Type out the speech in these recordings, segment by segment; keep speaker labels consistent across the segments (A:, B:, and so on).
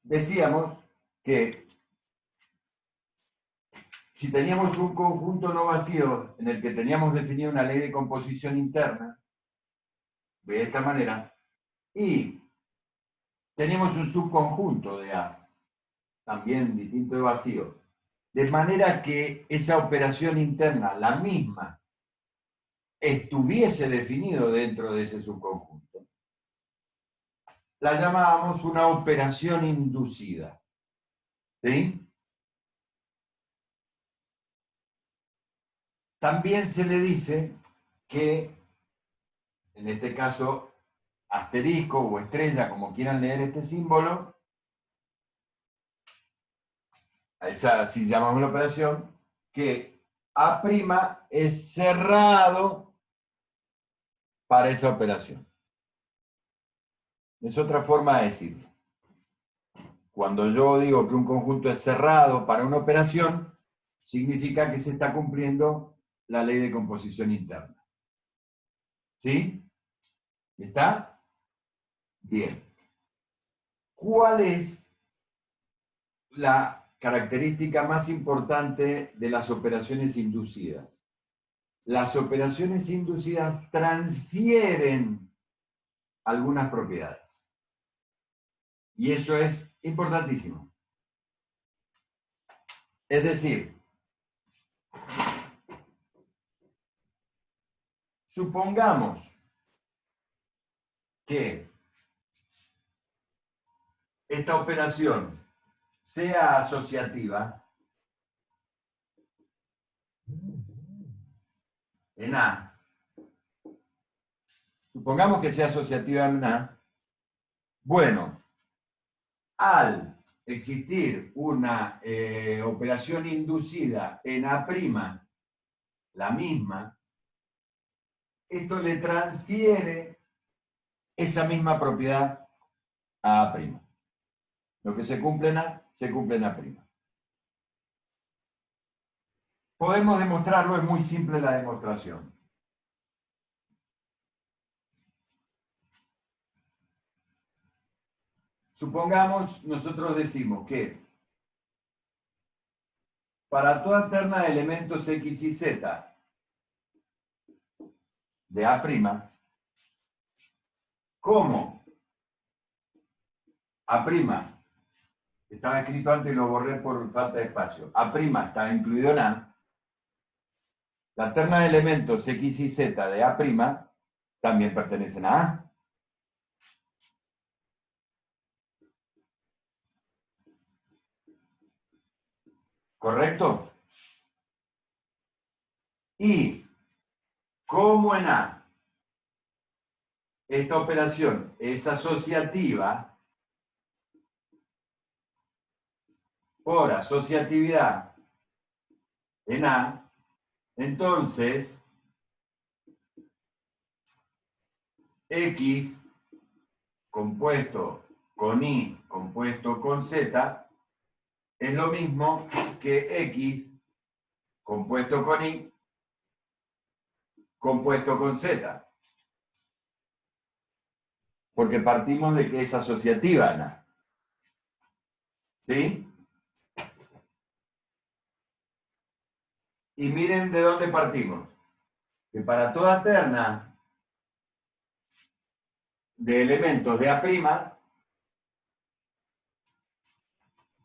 A: decíamos que si teníamos un conjunto no vacío en el que teníamos definido una ley de composición interna, de esta manera, y teníamos un subconjunto de A, también distinto de vacío, de manera que esa operación interna, la misma, estuviese definido dentro de ese subconjunto, la llamábamos una operación inducida. ¿Sí? También se le dice que, en este caso, asterisco o estrella, como quieran leer este símbolo, así llamamos la operación, que A' es cerrado para esa operación. Es otra forma de decirlo. Cuando yo digo que un conjunto es cerrado para una operación, significa que se está cumpliendo la ley de composición interna. ¿Sí? ¿Está? Bien. ¿Cuál es la característica más importante de las operaciones inducidas? Las operaciones inducidas transfieren algunas propiedades. Y eso es importantísimo. Es decir, supongamos que esta operación sea asociativa en A. Supongamos que sea asociativa en A. Bueno, al existir una operación inducida en A', la misma, esto le transfiere esa misma propiedad a A'. Lo que se cumple en A, se cumple en A'. Podemos demostrarlo, es muy simple la demostración. Supongamos, nosotros decimos que para toda terna de elementos X y Z de A', ¿cómo? A', estaba escrito antes y lo borré por falta de espacio. A' está incluido en A. La terna de elementos X y Z de A' también pertenecen a A. ¿Correcto? Y como en A esta operación es asociativa, por asociatividad en A, entonces X compuesto con Y compuesto con Z es lo mismo que X compuesto con Y compuesto con Z. Porque partimos de que es asociativa, Ana. ¿Sí? Y miren de dónde partimos. Que para toda terna de elementos de A',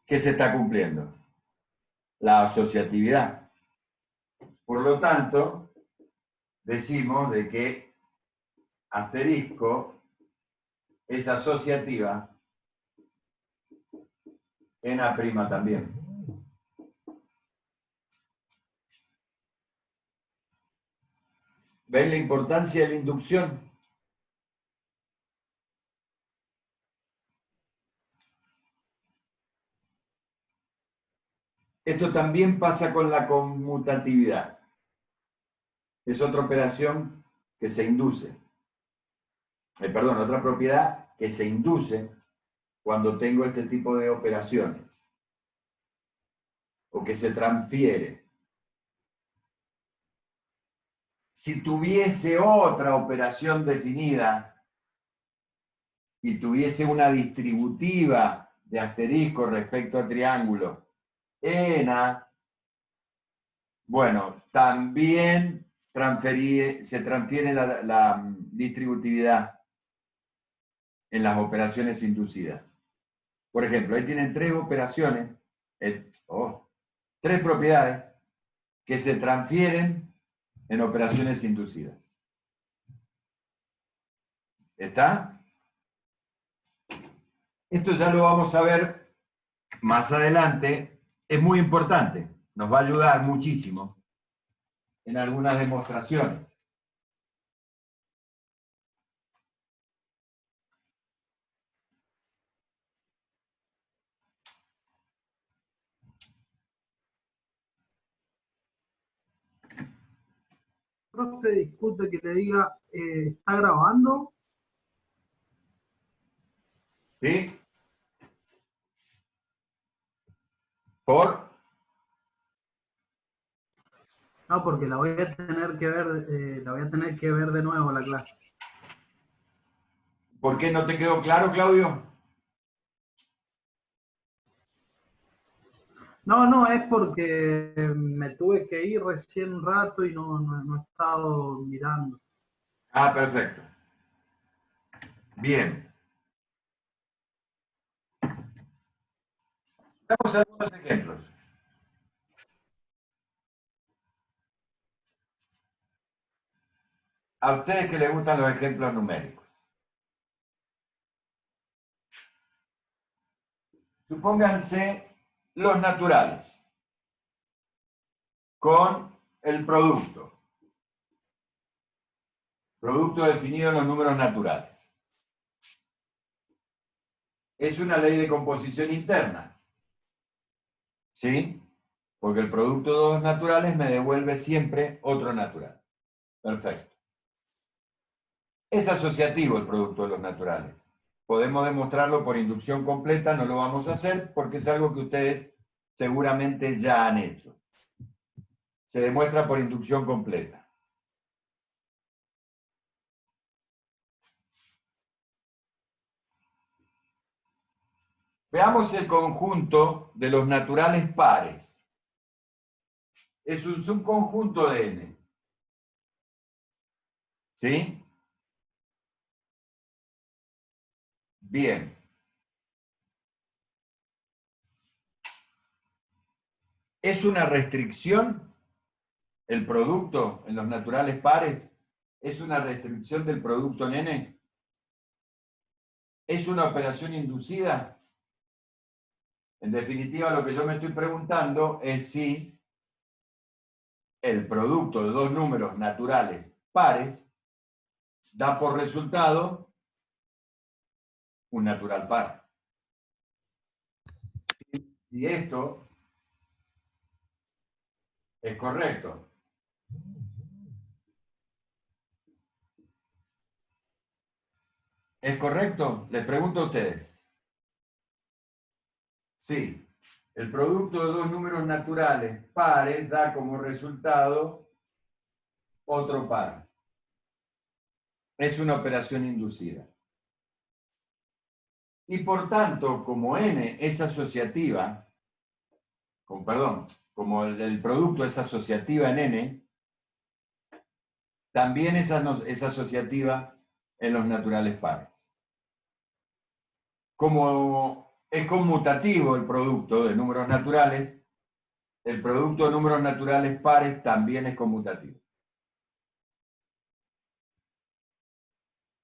A: ¿qué se está cumpliendo? La asociatividad. Por lo tanto, decimos de que asterisco es asociativa en A' también. ¿Ven la importancia de la inducción? Esto también pasa con la conmutatividad. Es otra operación que se induce. Perdón, otra propiedad que se induce cuando tengo este tipo de operaciones. O que se transfiere. Si tuviese otra operación definida y tuviese una distributiva de asterisco respecto a triángulo en A, bueno, también se transfiere la distributividad en las operaciones inducidas. Por ejemplo, ahí tienen tres operaciones, tres propiedades que se transfieren en operaciones inducidas. ¿Está? Esto ya lo vamos a ver más adelante. Es muy importante. Nos va a ayudar muchísimo en algunas demostraciones.
B: Profe, disculpe que le diga, ¿está grabando?
A: ¿Sí? ¿Por?
B: No, porque la voy a tener que ver de nuevo la clase.
A: ¿Por qué no te quedó claro, Claudio?
B: No, es porque me tuve que ir recién un rato y no he estado mirando.
A: Ah, perfecto. Bien. Veamos algunos ejemplos. A ustedes que les gustan los ejemplos numéricos. Supónganse los naturales con el producto. Producto definido en los números naturales. Es una ley de composición interna. ¿Sí? Porque el producto de dos naturales me devuelve siempre otro natural. Perfecto. Es asociativo el producto de los naturales. Podemos demostrarlo por inducción completa, no lo vamos a hacer porque es algo que ustedes seguramente ya han hecho. Se demuestra por inducción completa. Veamos el conjunto de los naturales pares. Es un subconjunto de n. ¿Sí? Bien. ¿Es una restricción el producto en los naturales pares? ¿Es una restricción del producto en n? ¿Es una operación inducida? En definitiva, lo que yo me estoy preguntando es si el producto de dos números naturales pares da por resultado un natural par. Si esto es correcto. ¿Es correcto? Les pregunto a ustedes. Sí. El producto de dos números naturales pares da como resultado otro par. Es una operación inducida. Y por tanto, como n es asociativa, como el producto es asociativa en n, también es asociativa en los naturales pares. Como es conmutativo el producto de números naturales, el producto de números naturales pares también es conmutativo.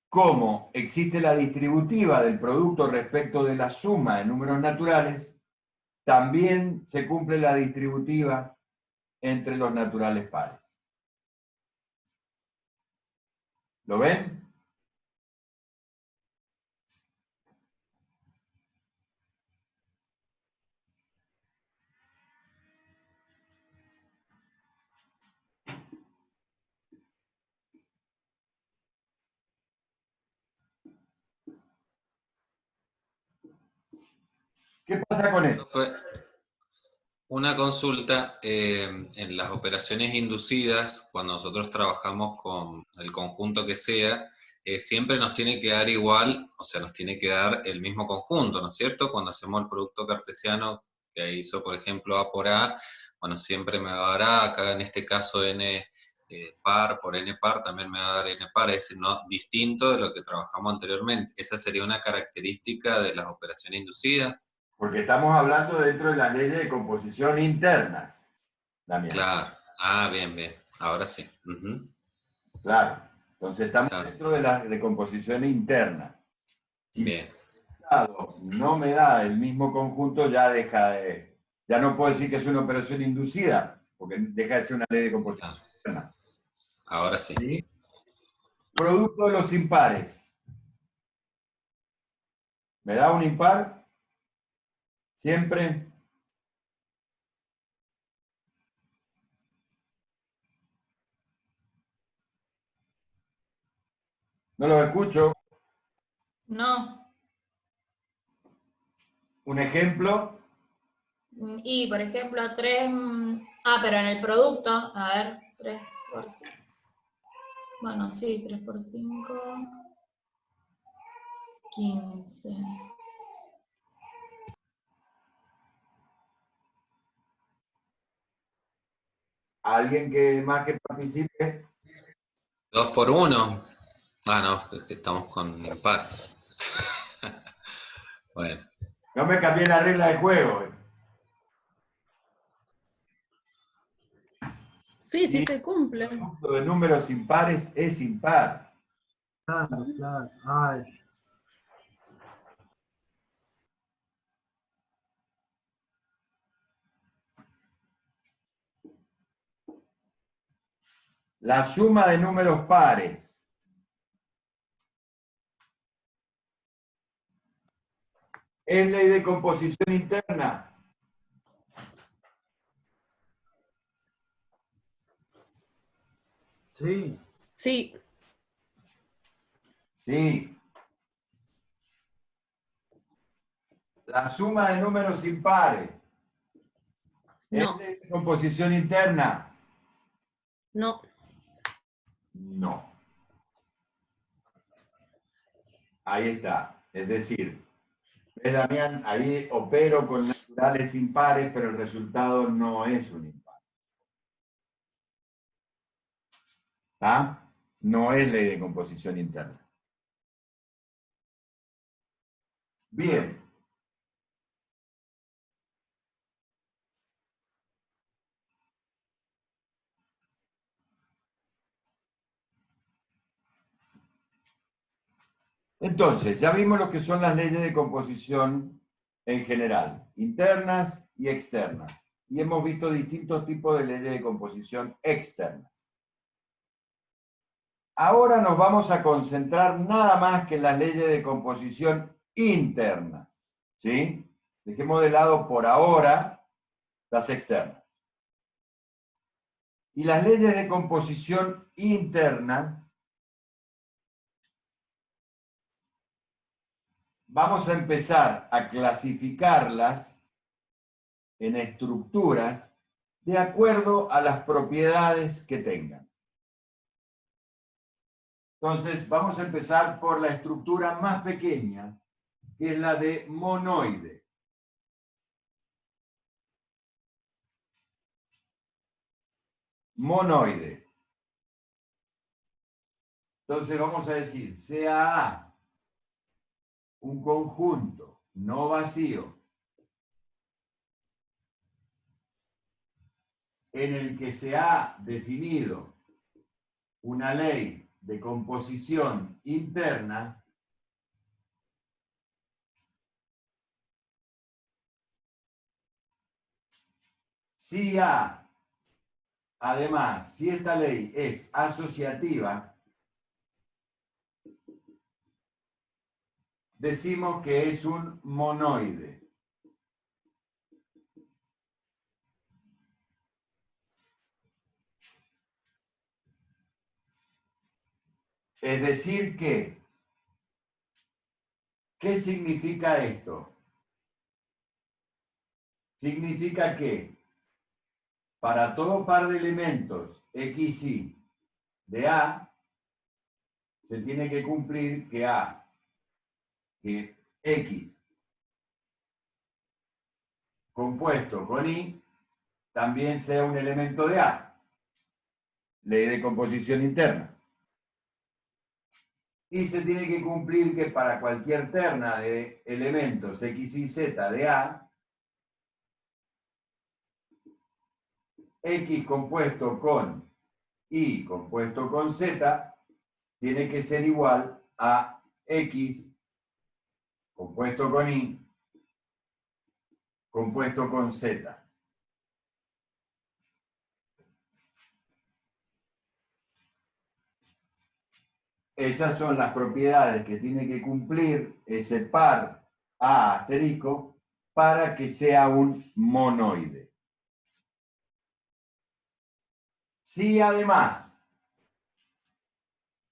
A: Como existe la distributiva del producto respecto de la suma de números naturales, también se cumple la distributiva entre los naturales pares. ¿Lo ven? ¿Qué pasa con eso?
C: Una consulta, en las operaciones inducidas, cuando nosotros trabajamos con el conjunto que sea, siempre nos tiene que dar igual, o sea, nos tiene que dar el mismo conjunto, ¿no es cierto? Cuando hacemos el producto cartesiano que hizo, por ejemplo, A por A, bueno, siempre me va a dar A, acá en este caso n par por n par también me va a dar n par, es decir, no, distinto de lo que trabajamos anteriormente. Esa sería una característica de las operaciones inducidas.
A: Porque estamos hablando dentro de las leyes de composición internas, Damián.
C: Claro. Ah, bien, bien. Ahora sí. Ujú.
A: Claro. Entonces estamos
C: Claro.
A: dentro de la de composición interna. Si
C: Bien.
A: no me da el mismo conjunto, ya deja de... Ya no puedo decir que es una operación inducida, porque deja de ser una ley de composición
C: Ah,
A: interna.
C: ahora sí.
A: ¿Sí? Producto de los impares. ¿Me da un impar? Siempre. No los escucho.
D: No.
A: Un ejemplo.
D: Y, por ejemplo, 3... pero en el producto, a ver, 3 por 5. Bueno, sí, 3 por 5, 15.
A: Alguien que más que participe.
C: 2 por 1. Ah, no, es que estamos con impares. Bueno.
A: No me cambié la regla de juego.
E: Sí, sí se cumple.
A: El producto de números impares es impar.
B: Claro, claro. Ay,
A: La suma de números pares es ley de composición interna.
B: sí,
E: Sí,
A: Sí. La suma de números impares es
E: no,
A: ley de composición interna.
E: no.
A: No. Ahí está. Es decir, ¿ves, Damián? Ahí opero con naturales impares, pero el resultado no es un impar. ¿Está? No es ley de composición interna. Bien. Entonces, ya vimos lo que son las leyes de composición en general, internas y externas. Y hemos visto distintos tipos de leyes de composición externas. Ahora nos vamos a concentrar nada más que en las leyes de composición internas. ¿Sí? Dejemos de lado por ahora las externas. Y las leyes de composición interna vamos a empezar a clasificarlas en estructuras de acuerdo a las propiedades que tengan. Entonces, vamos a empezar por la estructura más pequeña, que es la de monoide. Monoide. Entonces, vamos a decir, sea A un conjunto no vacío en el que se ha definido una ley de composición interna, si A, además, si esta ley es asociativa, decimos que es un monoide. Es decir que, ¿qué significa esto? Significa que para todo par de elementos X, Y de A, se tiene que cumplir que X compuesto con Y también sea un elemento de A. Ley de composición interna. Y se tiene que cumplir que para cualquier terna de elementos X y Z de A, X compuesto con Y compuesto con Z tiene que ser igual a X compuesto con Y compuesto con Z. Esas son las propiedades que tiene que cumplir ese par A asterisco para que sea un monoide. Si además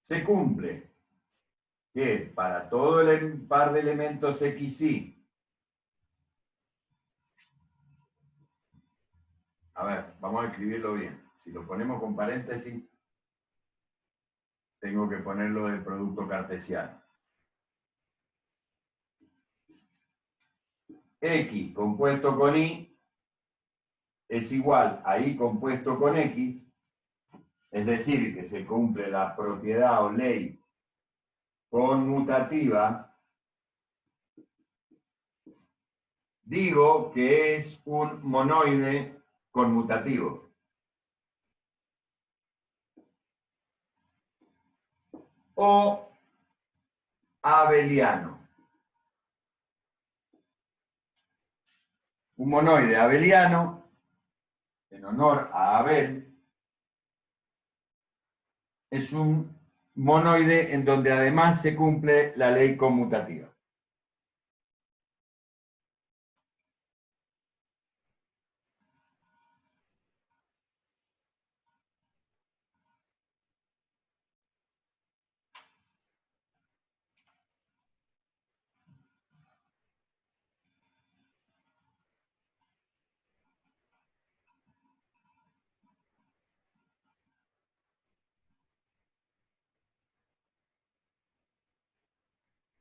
A: se cumple que para todo el par de elementos XY, a ver, vamos a escribirlo bien. Si lo ponemos con paréntesis, tengo que ponerlo del producto cartesiano. X compuesto con Y es igual a Y compuesto con X, es decir, que se cumple la propiedad o ley conmutativa. Digo que es un monoide conmutativo. O abeliano. Un monoide abeliano, en honor a Abel, es un monoide en donde además se cumple la ley conmutativa.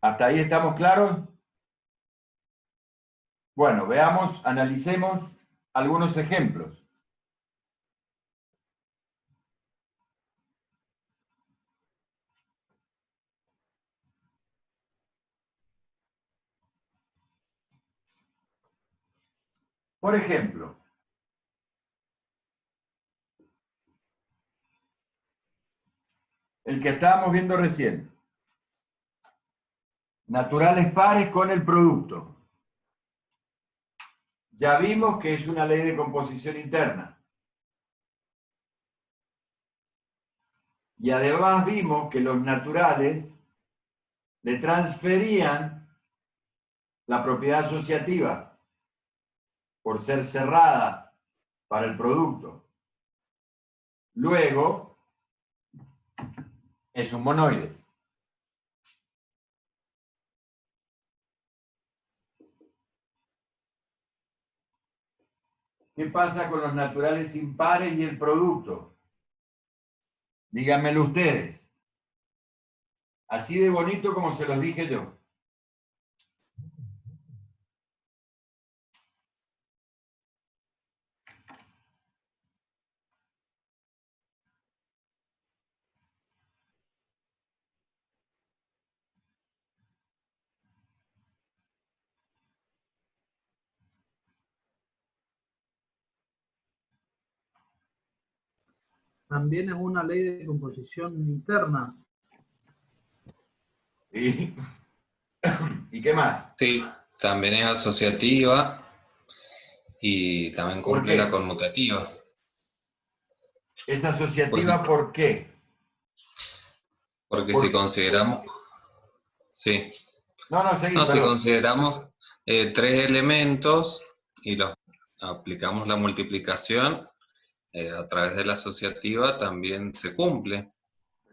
A: ¿Hasta ahí estamos claros? Bueno, veamos, analicemos algunos ejemplos. Por ejemplo, el que estábamos viendo recién. Naturales pares con el producto. Ya vimos que es una ley de composición interna. Y además vimos que los naturales le transferían la propiedad asociativa por ser cerrada para el producto. Luego, es un monoide. ¿Qué pasa con los naturales impares y el producto? Díganmelo ustedes. Así de bonito como se los dije yo.
B: También es una ley de composición interna.
A: ¿Sí? ¿Y qué más?
C: Sí, también es asociativa y también
A: ¿Por
C: cumple
A: qué?
C: la conmutativa.
A: ¿Es asociativa por qué?
C: Porque
A: ¿Por
C: si
A: qué?
C: consideramos, sí,
A: No, seguí,
C: no, si
A: perdón.
C: consideramos tres elementos y los aplicamos la multiplicación a través de la asociativa, también se cumple.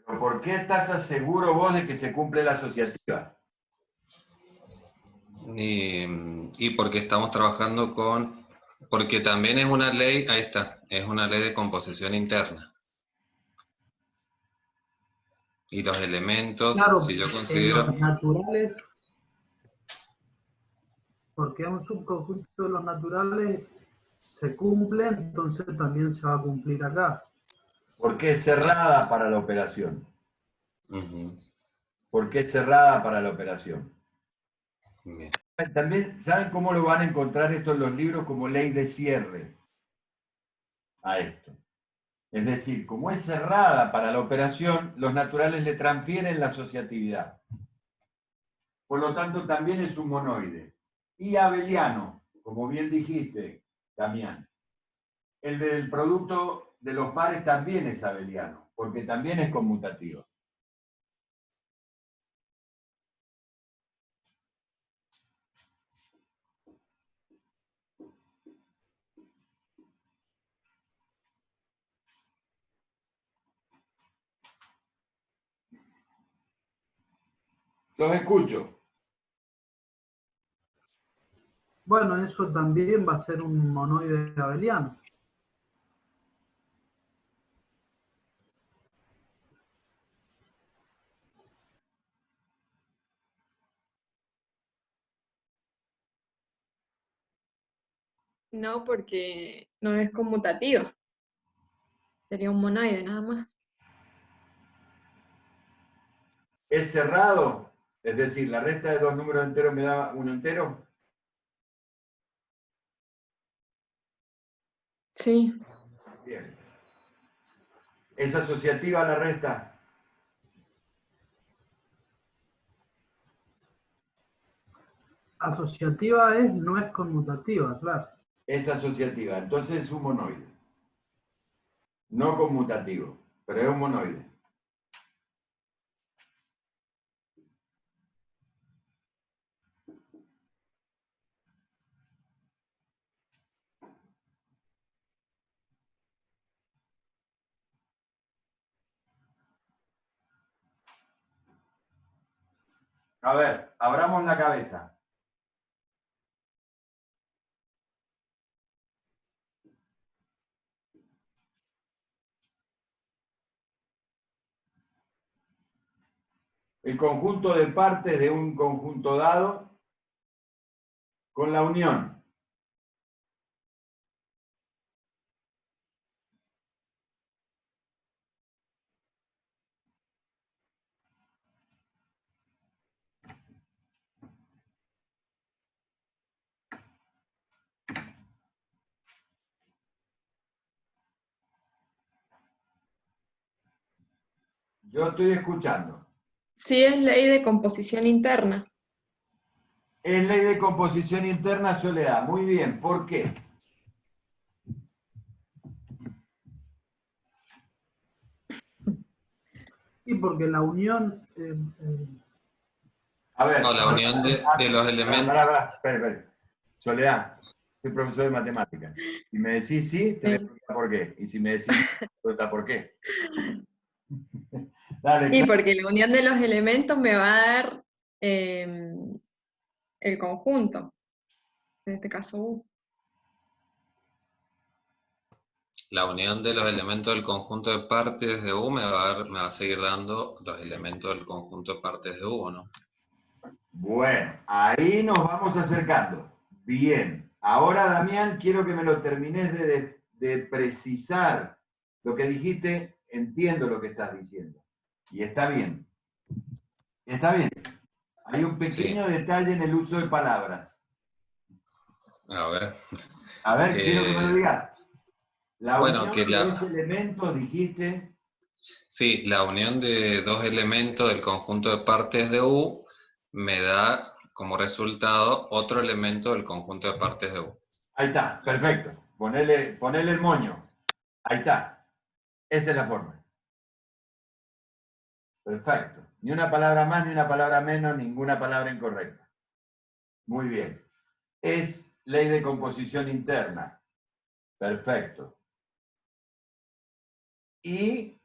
A: ¿Pero por qué estás seguro vos de que se cumple la asociativa?
C: Y porque estamos trabajando con, porque también es una ley, ahí está, es una ley de composición interna. Y los elementos,
B: Claro,
C: si yo
B: en
C: considero...
B: los naturales, porque es un subconjunto de los naturales, se cumple, entonces también se va a cumplir acá.
A: Porque es cerrada para la operación.
C: Ujú,
A: Porque es cerrada para la operación.
C: bien.
A: También, ¿saben cómo lo van a encontrar esto en los libros? Como ley de cierre a esto. Es decir, como es cerrada para la operación, los naturales le transfieren la asociatividad. Por lo tanto, también es un monoide. Y abeliano, como bien dijiste, Damián. El del producto de los pares también es abeliano, porque también es conmutativo. Los escucho.
B: Bueno, eso también va a ser un monoide abeliano.
F: No, porque no es conmutativa. Sería un monoide nada más.
A: ¿Es cerrado? Es decir, la resta de dos números enteros me da uno entero.
F: Sí,
A: Bien. ¿Es asociativa a la resta?
B: Asociativa es, no es conmutativa, claro.
A: Es asociativa. Entonces es un monoide. No conmutativo, pero es un monoide. A ver, abramos la cabeza. El conjunto de partes de un conjunto dado con la unión. Yo estoy escuchando.
F: sí es ley de composición interna.
A: Es ley de composición interna, Soledad. Muy bien. ¿Por qué?
B: Y porque la unión,
A: A ver.
C: No, la unión de los elementos...
A: Espera. Soledad, soy profesor de matemáticas. Si me decís sí, te voy a
F: Sí.
A: preguntar por qué. Y si me decís no, te voy a preguntar por qué. Dale,
F: Y
A: claro.
F: porque la unión de los elementos me va a dar el conjunto. En este caso U.
C: La unión de los elementos del conjunto de partes de U me va a seguir dando los elementos del conjunto de partes de U, ¿no?
A: Bueno, ahí nos vamos acercando. Bien. Ahora, Damián, quiero que me lo termines de precisar. Lo que dijiste, entiendo lo que estás diciendo. Y está bien. Está bien. Hay un pequeño
C: Sí.
A: detalle en el uso de palabras.
C: A ver.
A: A ver, quiero que me lo digas. La
C: Bueno,
A: unión
C: que
A: de dos elementos, dijiste.
C: sí, la unión de dos elementos del conjunto de partes de U me da como resultado otro elemento del conjunto de partes de U.
A: Ahí está, perfecto. Ponele el moño. Ahí está. Esa es la forma. Perfecto. Ni una palabra más, ni una palabra menos, ninguna palabra incorrecta. Muy bien. Es ley de composición interna. Perfecto. Y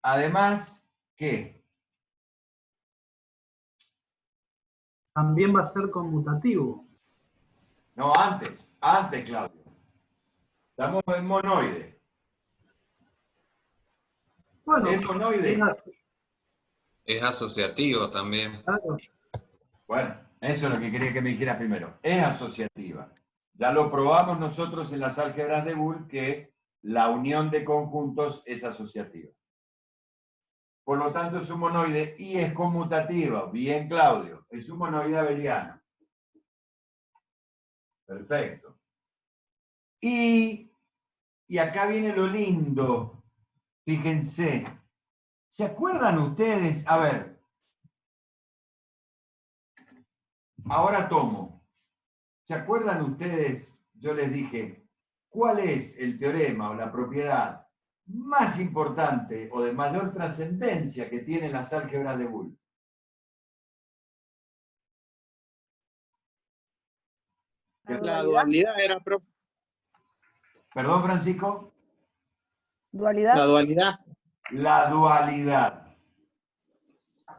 A: además, ¿qué?
B: también va a ser conmutativo.
A: No, antes, Claudio. Estamos en monoide.
B: Bueno,
A: ¿Es monoide?
C: Es asociativo también.
B: Claro.
A: Bueno, eso es lo que quería que me dijeras primero. Es asociativa. Ya lo probamos nosotros en las álgebras de Boole que la unión de conjuntos es asociativa. Por lo tanto, es un monoide y es conmutativa. Bien, Claudio. Es un monoide abeliano. Perfecto. Y acá viene lo lindo. Fíjense. ¿Se acuerdan ustedes? A ver. Ahora tomo. ¿Se acuerdan ustedes? Yo les dije, ¿cuál es el teorema o la propiedad más importante o de mayor trascendencia que tienen las álgebras de Boole?
G: La dualidad era, profe.
A: ¿Perdón, Francisco?
H: Dualidad.
G: La dualidad.
A: La dualidad.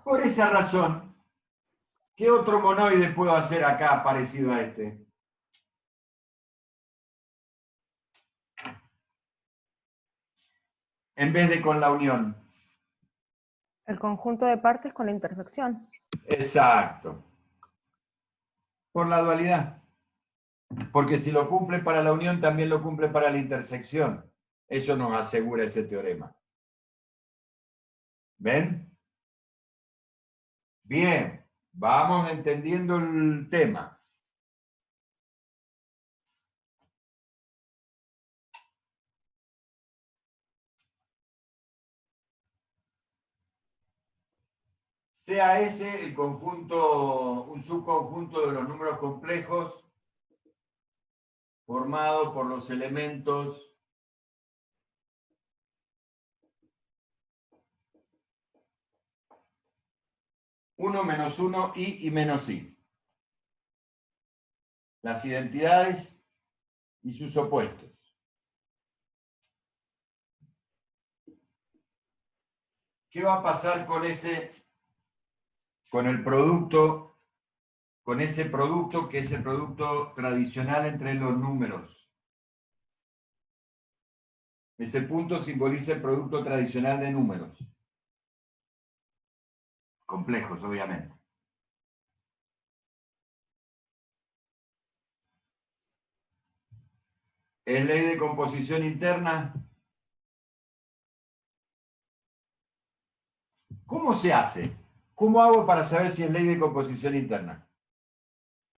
A: Por esa razón, ¿qué otro monoide puedo hacer acá parecido a este? En vez de con la unión.
H: El conjunto de partes con la intersección.
A: Exacto. Por la dualidad. Porque si lo cumple para la unión, también lo cumple para la intersección. Eso nos asegura ese teorema. ¿Ven? Bien, vamos entendiendo el tema. Sea ese el conjunto, un subconjunto de los números complejos formado por los elementos uno menos 1, i y menos i. Las identidades y sus opuestos. ¿Qué va a pasar con el producto, con ese producto que es el producto tradicional entre los números? Ese punto simboliza el producto tradicional de números. Complejos, obviamente. ¿Es ley de composición interna? ¿Cómo se hace? ¿Cómo hago para saber si es ley de composición interna?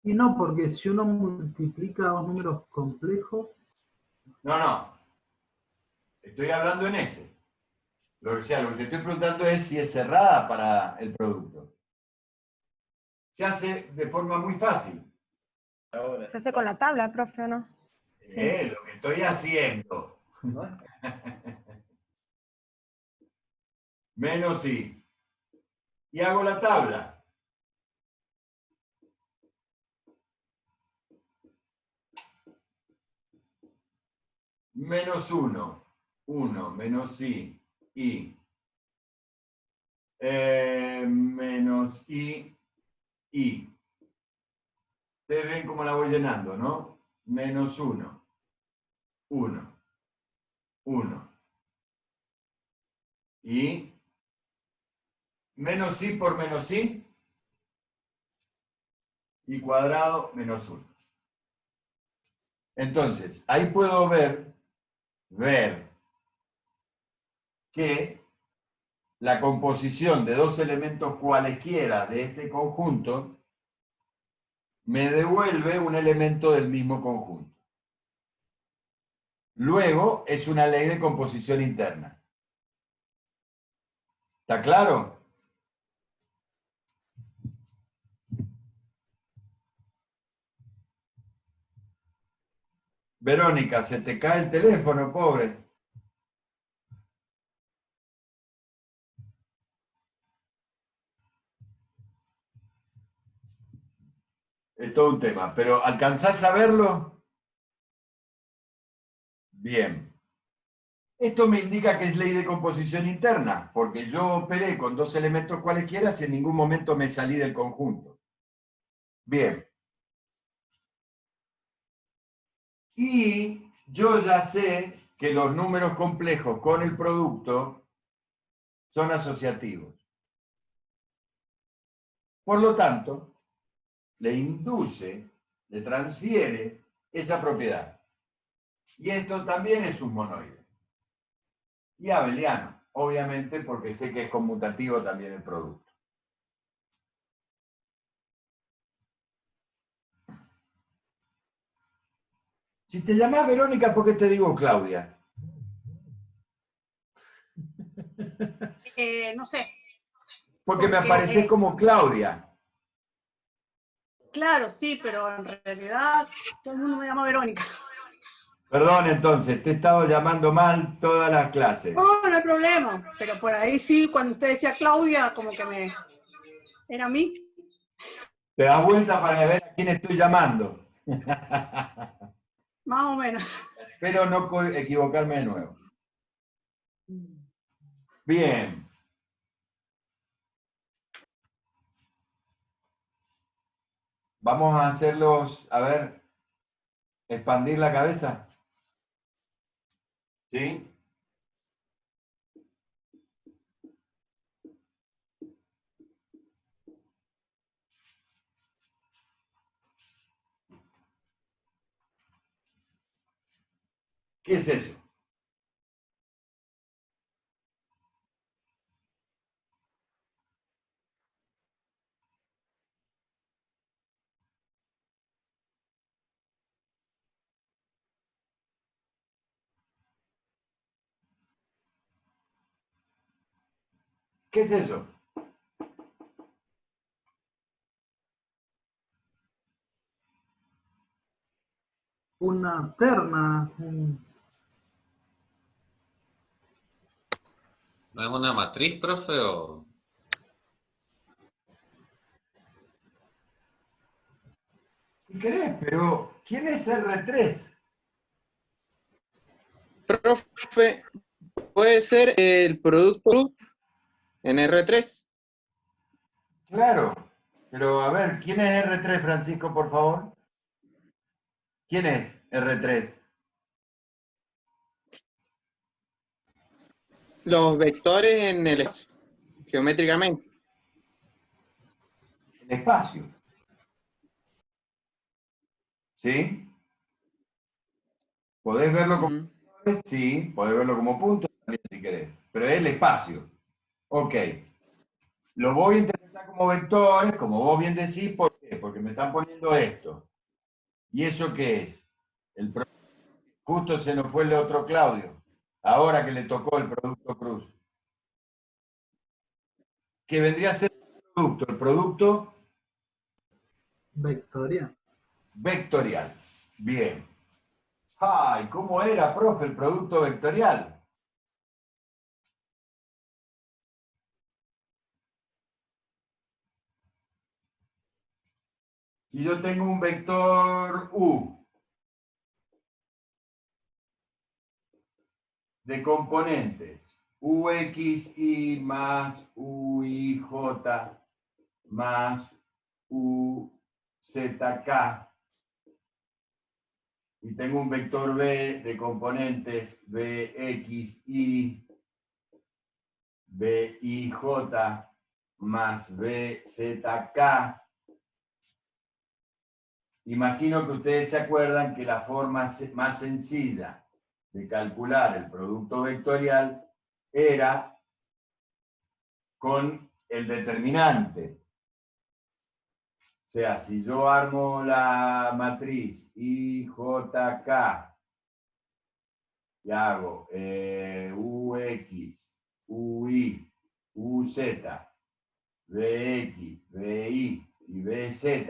B: Y no, porque si uno multiplica dos números complejos,
A: No. Estoy hablando en ese. Lo que te estoy preguntando es si es cerrada para el producto. Se hace de forma muy fácil.
H: Se hace con la tabla, profe, ¿o no?
A: Lo que estoy haciendo. Menos i. Y hago la tabla. Menos 1. 1 menos i. Menos i. Ustedes ven cómo la voy llenando, ¿no? Menos 1. 1. Y menos i por menos i. Y cuadrado menos 1. Entonces, ahí puedo ver que la composición de dos elementos cualesquiera de este conjunto me devuelve un elemento del mismo conjunto. Luego, es una ley de composición interna. ¿Está claro? Verónica, se te cae el teléfono, pobre. Es todo un tema, pero ¿alcanzás a verlo? Bien. Esto me indica que es ley de composición interna, porque yo operé con dos elementos cualesquiera y en ningún momento me salí del conjunto. Bien. Y yo ya sé que los números complejos con el producto son asociativos. Por lo tanto, le induce, le transfiere esa propiedad. Y esto también es un monoide. Y abeliano, obviamente, porque sé que es conmutativo también el producto. Si te llamás Verónica, ¿por qué te digo Claudia?
I: No sé.
A: Porque me
I: Porque,
A: apareces como Claudia.
I: Claro, sí, pero en realidad todo el mundo me llama Verónica.
A: Perdón, entonces, te he estado llamando mal todas las clases.
I: No, no hay problema. Pero por ahí sí, cuando usted decía Claudia, como que me... ¿Era a mí?
A: Te das vuelta para ver a quién estoy llamando.
I: Más o menos.
A: Espero no equivocarme de nuevo. Bien. Vamos a hacerlos, a ver, expandir la cabeza. ¿Sí? ¿Qué es eso? ¿Qué es eso?
B: Una terna.
C: ¿No es una matriz, profe? O...
A: Si querés, pero ¿quién es R3?
G: Profe, puede ser el producto en R3.
A: Claro, pero a ver, ¿quién es R3, Francisco, por favor? ¿Quién es R3?
G: Los vectores en el espacio, geométricamente.
A: El espacio. ¿Sí? ¿Podés verlo como vectores? Sí, podés verlo como puntos también si querés, pero es el espacio. Ok. Lo voy a interpretar como vectores, como vos bien decís, ¿por qué? Porque me están poniendo esto. ¿Y eso qué es? Justo se nos fue el otro Claudio, ahora que le tocó el producto cruz. ¿Qué vendría a ser el producto
B: Vectorial.
A: vectorial. Bien. Ay, ¿cómo era, profe, el producto vectorial? Si yo tengo un vector U de componentes UXY más UIJ más UZK y tengo un vector B de componentes BXY, BIJ más BZK. Imagino que ustedes se acuerdan que la forma más sencilla de calcular el producto vectorial era con el determinante. O sea, si yo armo la matriz IJK y hago UX, UI, UZ, BX, BI y BZ,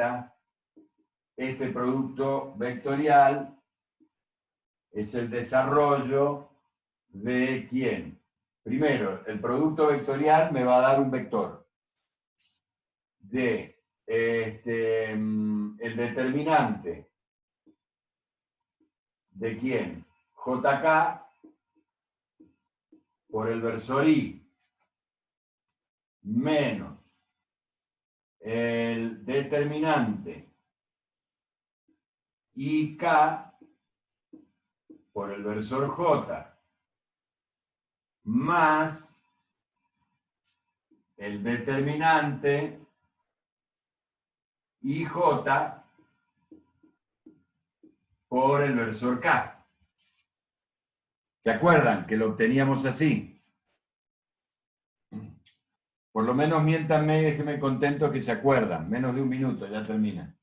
A: este producto vectorial es el desarrollo de ¿quién? Primero, el producto vectorial me va a dar un vector de el determinante de quién? JK por el versor I menos el determinante IK por el versor J más el determinante IJ por el versor K. ¿Se acuerdan que lo obteníamos así? Por lo menos miéntanme y déjenme contento que se acuerdan. Menos de un minuto, ya termina.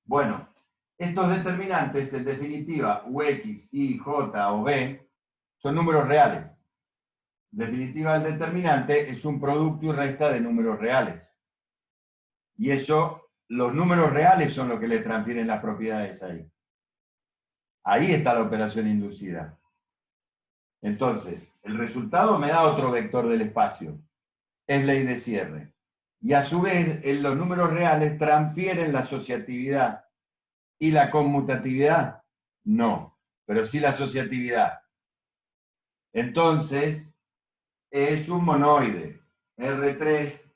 A: Bueno, estos determinantes, en definitiva, UX, Y, J o B, son números reales. En definitiva, el determinante es un producto y resta de números reales. Y eso, los números reales son los que le transfieren las propiedades ahí. Ahí está la operación inducida. Entonces, el resultado me da otro vector del espacio. Es ley de cierre. Y a su vez, los números reales transfieren la asociatividad. ¿Y la conmutatividad? No, pero sí la asociatividad. Entonces, es un monoide. R3